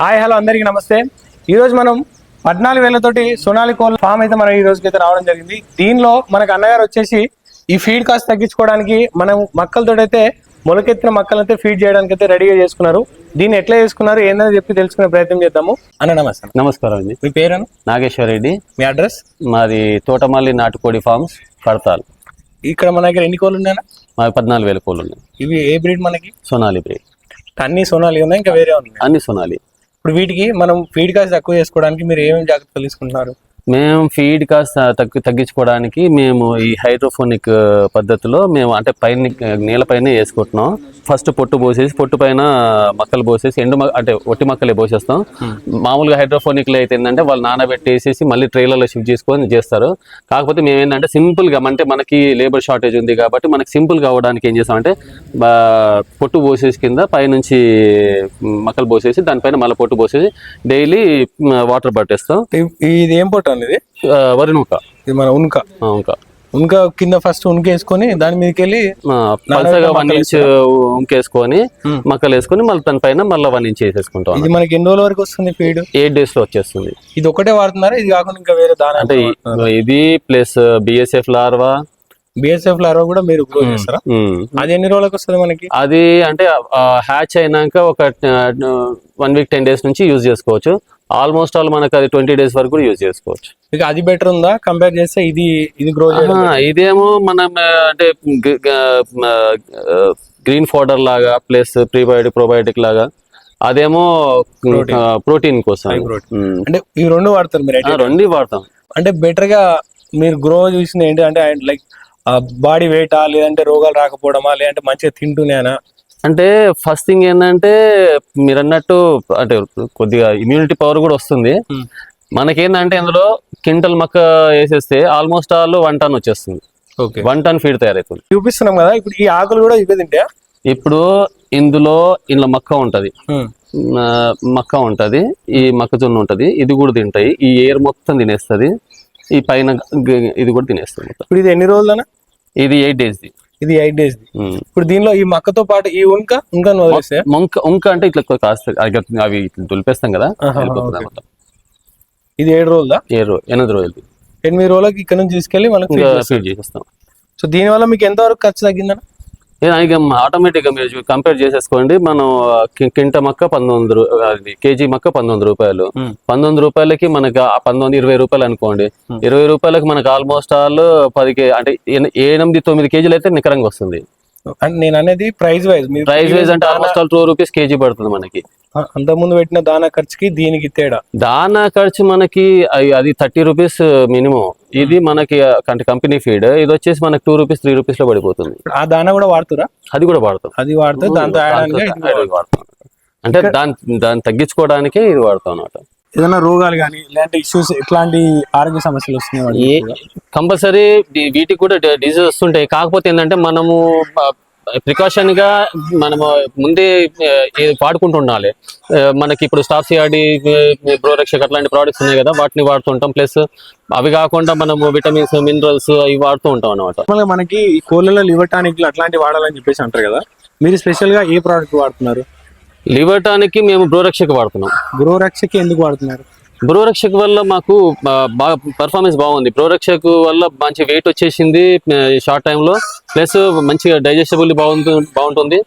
Hi hello అందరికీ నమస్తే. ఈరోజు మనం 14,000 తోటి సోనాలి కోళ్ళ ఫామ్ అయితే మనం ఈ రోజుకైతే రావడం జరిగింది. దీనిలో మనకు అన్నగారు వచ్చేసి ఈ ఫీడ్ కాస్ట్ తగ్గించుకోవడానికి మనం మక్కలతో అయితే మొలకెత్తిన మక్కలైతే ఫీడ్ చేయడానికి అయితే రెడీగా చేసుకున్నారు. దీన్ని ఎట్లా చేసుకున్నారు ఏందని చెప్పి తెలుసుకునే ప్రయత్నం చేద్దాము. అన్న నమస్తే. నమస్కారం అండి. మీ పేరు? నాగేశ్వర రెడ్డి. మీ అడ్రస్? మాది తోటమల్లి నాటుకోడి ఫార్మ్స్ కడతాల్. ఇక్కడ మన దగ్గర ఎన్ని కోళ్ళు ఉన్నాయన్నా? మాది 14,000 కోళ్ళు ఉన్నాయి. ఇవి ఏ బ్రీడ్ మనకి? సోనాలి బ్రీడ్. అన్ని సోనాలి ఉన్నాయి, ఇంకా వేరే ఉన్నాయి? అన్ని సోనాలి. ఇప్పుడు వీటికి మనం ఫీడ్ కాస్ట్ తక్కువ చేసుకోవడానికి మీరు ఏమేమి జాగ్రత్తలు తీసుకుంటున్నారు? మేము ఫీడ్ కాస్ట్ తగ్గించుకోవడానికి మేము ఈ హైడ్రోఫోనిక్ పద్ధతిలో మేము అంటే పైన నేలపైన వేసుకుంటున్నాం. ఫస్ట్ పొట్టు పోసేసి పొట్టు పైన మక్కలు పోసేసి అంటే ఒట్టి మక్కలే పోసేస్తాం. మామూలుగా హైడ్రోఫోనిక్లో అయితే ఏంటంటే వాళ్ళు నానబెట్టేసేసి మళ్ళీ ట్రైలర్లో షిఫ్ట్ చేసుకొని చేస్తారు. కాకపోతే మేము ఏంటంటే సింపుల్గా అంటే మనకి లేబర్ షార్టేజ్ ఉంది కాబట్టి మనకి సింపుల్గా అవ్వడానికి ఏం చేస్తామంటే పొట్టు పోసేసి కింద పైనుంచి మక్కలు పోసేసి దానిపైన మళ్ళీ పొట్టు పోసేసి డైలీ వాటర్ పట్టేస్తాం. ఇది ఏం పొట్టు అనేది? వరి నూక. ఇది మన ఉన్క కింద ఫస్ట్ ఉన్కేసుకొని దాని మీదకి వెళ్ళి పలసగా 1 ఇంచ్ ఉన్కేసుకొని మక్కలు వేసుకొని మళ్ళీ దాని పైన మళ్ళీ 1 ఇంచ్ వేసేసుకుంటాం. ఇది మనకి ఎన్ని రోజుల వరకు వస్తుంది ఫీడ్? 8 days లో వచ్చేస్తుంది. ఇది ఒకటే వాడుతున్నారా? ఇది కాకుండా ఇంకా వేరే దాని అంటే ఇది plus BSF larva. BSF larva కూడా మీరు గ్రో చేస్తారా? అది ఎన్ని రోజులకు వస్తుంది మనకి? అది అంటే హ్యాచ్ అయినాక ఒక 1 week 10 days నుంచి యూజ్ చేసుకోవచ్చు. ఆల్మోస్ట్ ఆల్ మనకు అది 20 days వరకు కూడా యూజ్ చేసుకోవచ్చు. ఇక అది బెటర్ ఉందా కంపేర్ చేస్తే? ఇది గ్రో ఇదేమో మనం అంటే గ్రీన్ ఫోడర్ లాగా ప్లస్ ప్రీబయోటిక్ ప్రోబయోటిక్ లాగా, అదేమో ప్రోటీన్ కోసం. అంటే ఈ రెండు వాడతారు మీరు? రెండు వాడతాం. అంటే బెటర్ గా మీరు గ్రో చూసింది ఏంటి అంటే లైక్ బాడీ వెయిటా, లేదంటే రోగాలు రాకపోవడమా, లేదంటే మంచిగా తింటూనేనా? అంటే ఫస్ట్ థింగ్ ఏంటంటే మీరు అన్నట్టు అంటే కొద్దిగా ఇమ్యూనిటీ పవర్ కూడా వస్తుంది. మనకేందంటే ఇందులో క్వింటల్ మక్క వేసేస్తే ఆల్మోస్ట్ ఆల్ 1 ton వచ్చేస్తుంది. 1 ton ఫీడ్ తయారవుతుంది. చూపిస్తున్నాం కదా ఇప్పుడు. ఈ ఆకులు కూడా ఇవే తింటా? ఇప్పుడు ఇందులో మక్క ఉంటది, ఈ మొక్కజొన్న ఉంటది, ఇది కూడా తింటాయి. ఈ ఎయిర్ మొత్తం తినేస్తుంది. ఈ పైన ఇది కూడా తినేస్తుంది. ఇప్పుడు ఇది ఎన్ని రోజులనా? ఇది 8 days. ఇది 8 days. ఇప్పుడు దీనిలో ఈ మక్కతో పాటు ఈ ఉంక అంటే ఇట్లా కాస్త అవి దులిపేస్తాం కదా. ఇది 7 రోజులా? 8 రోజులు. 8 రోజులకి ఇక్కడ నుంచి తీసుకెళ్ళి మనం ఫీడ్ చేసేస్తాం. సో దీనివల్ల మీకు ఎంతవరకు ఖర్చు తగ్గిందన్న? ఆటోమేటిక్ గా మీరు కంపేర్ చేసేసుకోండి. మనం కింట మక్క 1900, కేజీ మక్క 1900 రూపాయలు. 1900 రూపాయలకి మనకి 20 రూపాయలు అనుకోండి. 20 రూపాయలకి మనకు ఆల్మోస్ట్ ఆల్ 10 అంటే 8-9 కేజీలు అయితే నికరంగా వస్తుంది. నేను అనేది ప్రైస్ వైజ్ అంటే ఆల్మోస్ట్ ఆల్ 2 రూపీస్ కేజీ పడుతుంది మనకి. అంతకుముందు పెట్టిన దానా ఖర్చుకి దీనికి తేడా? దానా ఖర్చు మనకి అది 30 రూపీస్ మినిమం. ఇది మనకి కంపెనీ ఫీడ్. ఇది వచ్చేసి మనకి 2 రూపీస్ 3 రూపీస్ లో పడిపోతుంది. ఆ దానా కూడా వాడుతురా? అది కూడా వాడతాం. దాంతో వాడతాం. అంటే దాన్ని తగ్గించుకోవడానికే ఇది వాడతాం అన్నమాట. ఏదైనా రోగాలు కానీ ఇలాంటి ఇష్యూస్, ఇట్లాంటి ఆరోగ్య సమస్యలు వస్తున్నాయి కంపల్సరీ వీటికి కూడా డిజీజ్ వస్తుంటాయి. కాకపోతే ఏంటంటే మనము ప్రికాషన్ గా మనము ముందే వాడుకుంటూ ఉండాలి. మనకి ఇప్పుడు స్టాఫ్ సిఆర్డి, బ్రోరక్షక్ అట్లాంటి ప్రోడక్ట్స్ ఉన్నాయి కదా, వాటిని వాడుతుంటాం. ప్లస్ అవి కాకుండా మనము విటమిన్స్, మినరల్స్ అవి వాడుతూ ఉంటాం అనమాట. మనకి కోళ్ళలో లివర్ టానిక్ అట్లాంటివి వాడాలని చెప్పేసి అంటారు కదా, మీరు స్పెషల్ గా ఏ ప్రోడక్ట్ వాడుతున్నారు? లివర్ టానిక్ మేము బ్రోరక్షక్ వాడుతున్నాం. బ్రోరక్షక్ ఎందుకు వాడుతున్నారు? బ్రోరక్షక్ వల్ల మాకు బాగా పర్ఫార్మెన్స్ బాగుంది. బ్రోరక్షక్ వల్ల మంచి వెయిట్ వచ్చేసింది షార్ట్ టైంలో. ప్లస్ మంచిగా డైజెస్టబుల్ బాగుంటుంది.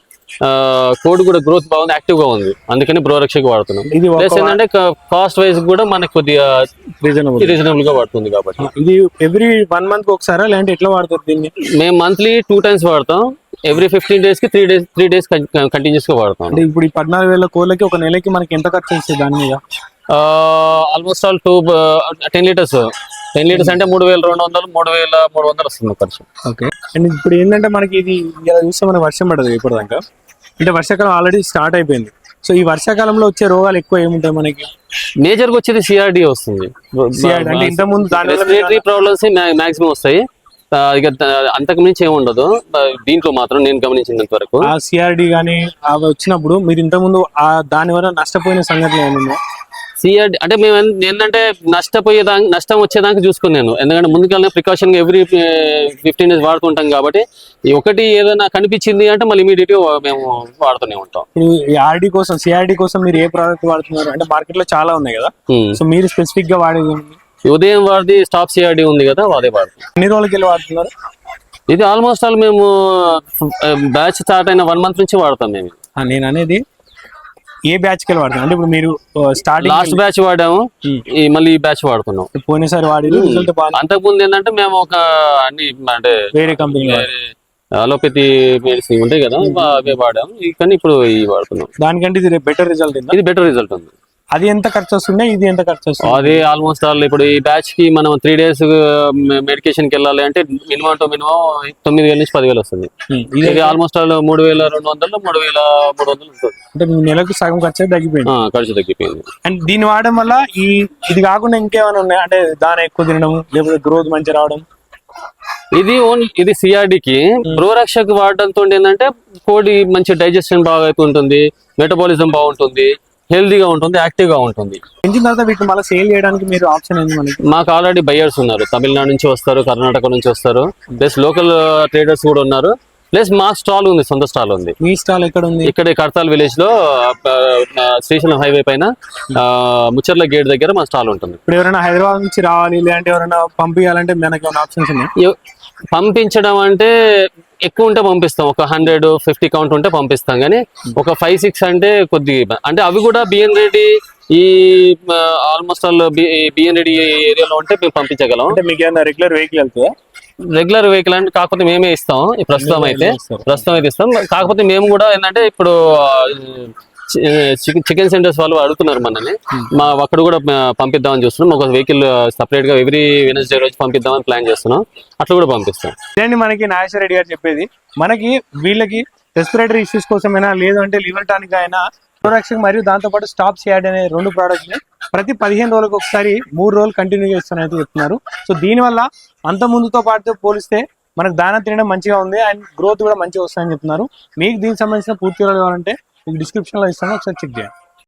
కోడ్ కూడా గ్రోత్ బాగుంది, యాక్టివ్ గా ఉంది. అందుకని బ్రోరక్షక్ వాడుతున్నాం. ప్లస్ ఏంటంటే కాస్ట్ వైజ్ కూడా మనకి కొద్దిగా రీజనబుల్ గా పడుతుంది కాబట్టి. ఇది ఎవ్రీ 1 month ఒకసారా లేదంటే ఎట్లా వాడుతుంది దీన్ని? మేము మంత్లీ 2 times వాడతాం. ఎవ్రీ 15 days కి 3 days కంటిన్యూస్ గా వాడతాం. ఇప్పుడు ఈ 14,000 కోళ్ళకి ఒక నెలకి మనకి ఎంత ఖర్చు వస్తుంది దాని మీద? Almost all 10 liters. 10 liters అంటే 3,200, 3,300 వస్తుంది ఖర్చు. ఓకే. అండ్ ఇప్పుడు ఏంటంటే మనకి ఇది ఇలా చూస్తే మనకి వర్షం పడదు ఇప్పటిదాకా. అంటే వర్షాకాలం ఆల్రెడీ స్టార్ట్ అయిపోయింది. సో ఈ వర్షాకాలంలో వచ్చే రోగాలు ఎక్కువ ఏముంటాయి మనకి? మేజర్ గా వచ్చేది CRD వస్తుంది. అంటే ఇంత ముందు రెస్పిరేటరీ ప్రాబ్లమ్స్ మాక్సిమం వస్తాయి. ఇక అంతకు మించి ఏమి ఉండదు దీంట్లో మాత్రం నేను గమనించినంత వరకు. ఆ CRD గానీ అవి వచ్చినప్పుడు మీరు ఇంత ముందు దాని వల్ల నష్టపోయిన సంఘటనలు ఏమన్నా? సిఆర్డి అంటే మేము ఏంటంటే నష్టం వచ్చేదానికి చూసుకున్నాను. ఎందుకంటే ముందుకెళ్ళిన ప్రికాషన్ ఎవ్రీ 15 డేస్ వాడుతుంటాం కాబట్టి ఈ ఒకటి ఏదైనా కనిపించింది అంటే మళ్ళీ ఇమీడియట్ మేము వాడుతూనే ఉంటాం. ఇప్పుడు ఈ ఆర్డి కోసం సిఆర్డి కోసం మీరు ఏ ప్రోడక్ట్ వాడుతున్నారు? అంటే మార్కెట్ లో చాలా ఉన్నాయి కదా, సో మీరు స్పెసిఫిక్ గా వాడేది ఏంటి? ఉదయం వాడిది స్టాప్ సిఆర్డి ఉంది కదా, అదే వాడుతున్నాం. ఎన్ని రోజులకి వెళ్ళి వాడుతున్నారు? ఇది ఆల్మోస్ట్ ఆల్ మేము బ్యాచ్ స్టార్ట్ అయిన 1 month నుంచి వాడతాం మేము. నేను అనేది ఏ బ్యాచ్ కి వెళ్ళి వాడుతున్నారు? అంటే ఇప్పుడు మీరు స్టార్టింగ్ లాస్ట్ బ్యాచ్ వాడాము, మళ్ళీ ఈ బ్యాచ్ వాడుతున్నాం. పోయినసారి వాడి రిజల్ట్ బాగా. అంతకుముందు ఏంటంటే మేము ఒక అన్ని అంటే వేరే కంపెనీ అలోపతి మెడిసిన్ ఉంటాయి కదా, అవే వాడాము. కానీ ఇప్పుడు ఇవి వాడుతున్నాం. దానికంటే ఇది బెటర్ రిజల్ట్ ఉంది. ఇది బెటర్ రిజల్ట్ ఉంది. అది ఎంత ఖర్చు వస్తుంది, ఇది ఎంత ఖర్చు వస్తుంది? అది ఆల్మోస్ట్ ఆల్ ఇప్పుడు ఈ బ్యాచ్ కి మనం 3 days మెడికేషన్ కి వెళ్ళాలి అంటే మినిమం 9,000 నుంచి 10,000 వస్తుంది. ఇది ఆల్మోస్ట్ ఆల్ 3,200 3,300 ఉంటుంది. అంటే మీ నెలకు సగం ఖర్చు తగ్గిపోయింది. ఖర్చు తగ్గిపోయింది. అండ్ దీన్ని వాడడం వల్ల ఇది కాకుండా ఇంకేమైనా ఉన్నాయి అంటే దాని ఎక్కువ తినడం లేకపోతే గ్రోత్ మంచి రావడం? ఇది సిఆర్డికి ప్రోరక్షకు వాడడంతో ఏంటంటే కోడి మంచి డైజెషన్ బాగా అవుతుంటుంది, మెటబాలిజం బాగుంటుంది, హెల్దీగా ఉంటుంది, యాక్టివ్ గా ఉంటుంది. పెంచిన తర్వాత వీటిని మళ్ళీ సేల్ చేయడానికి మీరు ఆప్షన్ ఏంది మనకి? మాకు ఆల్రెడీ బయర్స్ ఉన్నారు, తమిళనాడు నుంచి వస్తారు, కర్ణాటక నుంచి వస్తారు, ప్లస్ లోకల్ ట్రేడర్స్ కూడా ఉన్నారు. ప్లస్ మా స్టాల్ ఉంది, సొంత స్టాల్ ఉంది. మీ స్టాల్ ఎక్కడ ఉంది? ఇక్కడ కర్తాల్ విలేజ్ లో శ్రీశైలం హైవే పైన ముచ్చర్ల గేట్ దగ్గర మా స్టాల్ ఉంటుంది. ఇప్పుడు ఎవరైనా హైదరాబాద్ నుంచి రావాలి లేదంటే ఎవరైనా పంపించాలంటే మనకి ఏమైనా ఆప్షన్స్ ఉన్నాయి? పంపించడం అంటే ఎక్కువ ఉంటే పంపిస్తాం, ఒక 150 కౌంట్ ఉంటే పంపిస్తాం. కానీ ఒక 5-6 అంటే కొద్దిగా, అంటే అవి కూడా బిఎన్ రెడ్డి ఈ ఆల్మోస్ట్ ఆల్ బిఎన్ రెడ్డి ఏరియాలో ఉంటే మేము పంపించగలం. అంటే మీకు ఏమైనా రెగ్యులర్ వెహికల్ వెళ్తుందా? రెగ్యులర్ వెహికల్ అంటే కాకపోతే మేమే ఇస్తాం. ప్రస్తుతం అయితే ఇస్తాం. కాకపోతే మేము కూడా ఏంటంటే ఇప్పుడు చికెన్ సెంటర్స్ వాళ్ళు అడుగుతున్నారు మనల్ని, అక్కడ కూడా పంపిద్దామని చూస్తున్నాం. ఒక వెహికల్ సపరేట్ గా ఎవ్రీ వెనస్డే రోజు పంపిద్దామని ప్లాన్ చేస్తున్నాం. అట్లా కూడా పంపిస్తాం. ఇదండి మనకి నాగేశ్వర రెడ్డి గారు చెప్పేది. మనకి వీళ్ళకి రెస్పిరేటరీ ఇష్యూస్ కోసమైనా లేదంటే లివర్ టానిక్ అయినా ప్రోరక్షక్ మరియు దాంతోపాటు స్టాప్ సిఆర్డి అనే 2 products ని ప్రతి 15 రోజులకు ఒకసారి 3 రోజులు కంటిన్యూ చేస్తానైతే చెప్తున్నారు. సో దీనివల్ల అంత ముందుతో పాటు పోలిస్తే మనకు దాన తినడం మంచిగా ఉంది అండ్ గ్రోత్ కూడా మంచిగా వస్తాయని చెప్తున్నారు. మీకు దీనికి సంబంధించిన పూర్తి వివరాలు కావాలంటే మీకు డిస్క్రిప్షన్ లో ఇస్తాను, ఒకసారి చెక్ చేయండి.